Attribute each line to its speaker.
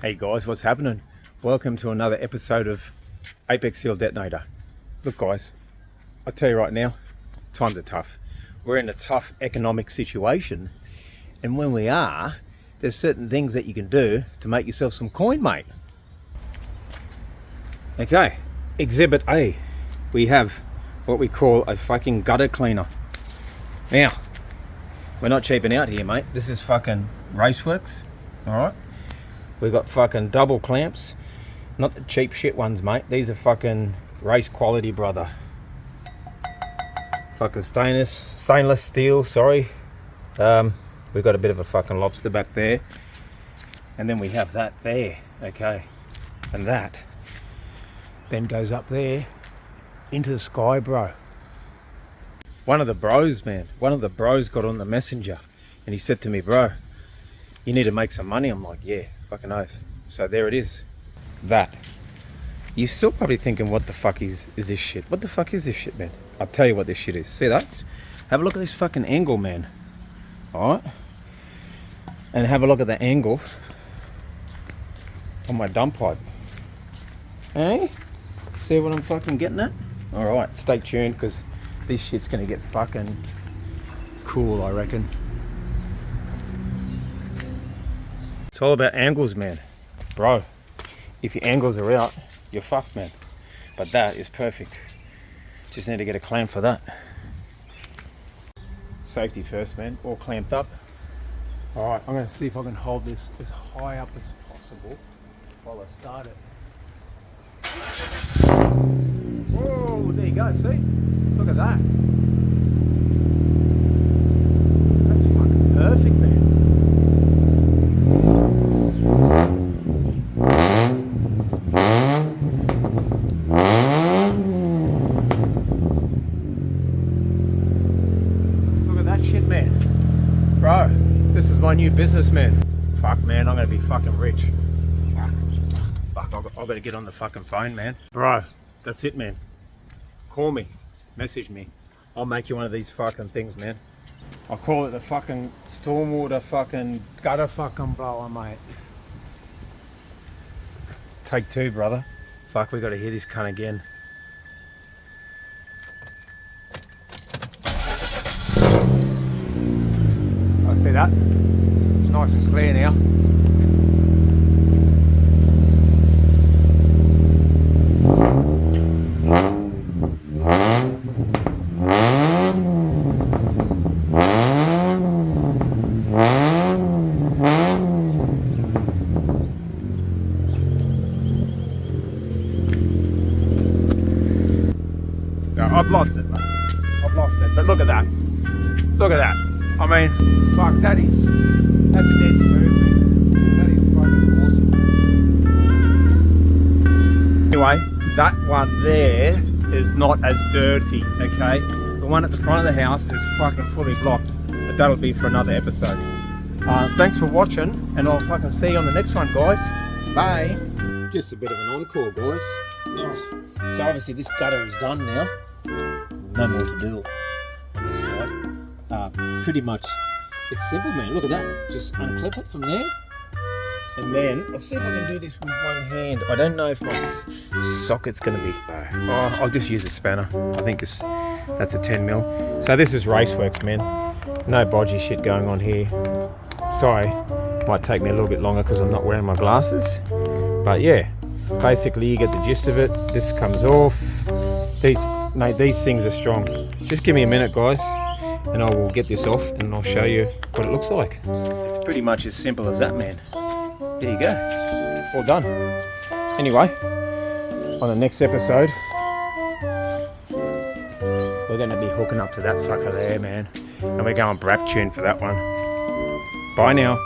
Speaker 1: Hey guys, what's happening? Welcome to another episode of Apex Seal Detonator. Look guys, I'll tell you right now, times are tough. We're in a tough economic situation, and when we are, there's certain things that you can do to make yourself some coin, mate. Okay, Exhibit A. We have what we call a fucking gutter cleaner. Now, we're not cheaping out here, mate. This is fucking raceworx, alright? We've got fucking double clamps, not the cheap shit ones, mate. These are fucking race quality, brother. Fucking stainless steel, sorry. We've got a bit of a fucking lobster back there. And then we have that there, okay. And that then goes up there into the sky, bro. One of the bros got on the messenger and he said to me, bro, you need to make some money. I'm like, yeah, fucking oath. So there it is. That. You're still probably thinking, what the fuck is this shit? What the fuck is this shit, man? I'll tell you what this shit is. See that? Have a look at this fucking angle, man. Alright? And have a look at the angle on my dump pipe. Hey? See what I'm fucking getting at? Alright, stay tuned because this shit's gonna get fucking cool, I reckon. It's all about angles, man. Bro, if your angles are out, you're fucked, man. But that is perfect. Just need to get a clamp for that. Safety first, man. All clamped up. Alright, I'm gonna see if I can hold this as high up as possible while I start it. Whoa, there you go, see? Look at that. That's fucking perfect, man. Look at that shit, man. Bro, this is my new business, man. Fuck, man, I'm gonna be fucking rich. Fuck, I've got to get on the fucking phone, man. Bro, that's it, man. Call me, message me. I'll make you one of these fucking things, man. I'll call it the fucking stormwater fucking gutter fucking blower, mate. Take two, brother. Fuck, we gotta hear this cunt again. I see that. It's nice and clear now. I've lost it, mate. I've lost it. But look at that. Look at that. I mean, fuck, that's dead smooth, man. That is fucking awesome. Anyway, that one there is not as dirty, okay? The one at the front of the house is fucking fully blocked. But that'll be for another episode. Thanks for watching, and I'll fucking see you on the next one, guys. Bye. Just a bit of an encore, guys. Oh. So obviously this gutter is done now. No more to do on this side. Pretty much, it's simple, man. Look at that. Just unclip it from there. And then, I'll see if I can do this with one hand. I don't know if my socket's going to be... Oh, I'll just use a spanner. I think that's a 10mm. So this is raceworx, man. No bodgy shit going on here. Sorry, might take me a little bit longer because I'm not wearing my glasses. But yeah, basically you get the gist of it. This comes off. These things are strong. Just give me a minute, guys, and I will get this off and I'll show you what it looks like. It's pretty much as simple as that, man. There you go. All done. Anyway, on the next episode, we're going to be hooking up to that sucker there, man. And we're going brap tune for that one. Bye now.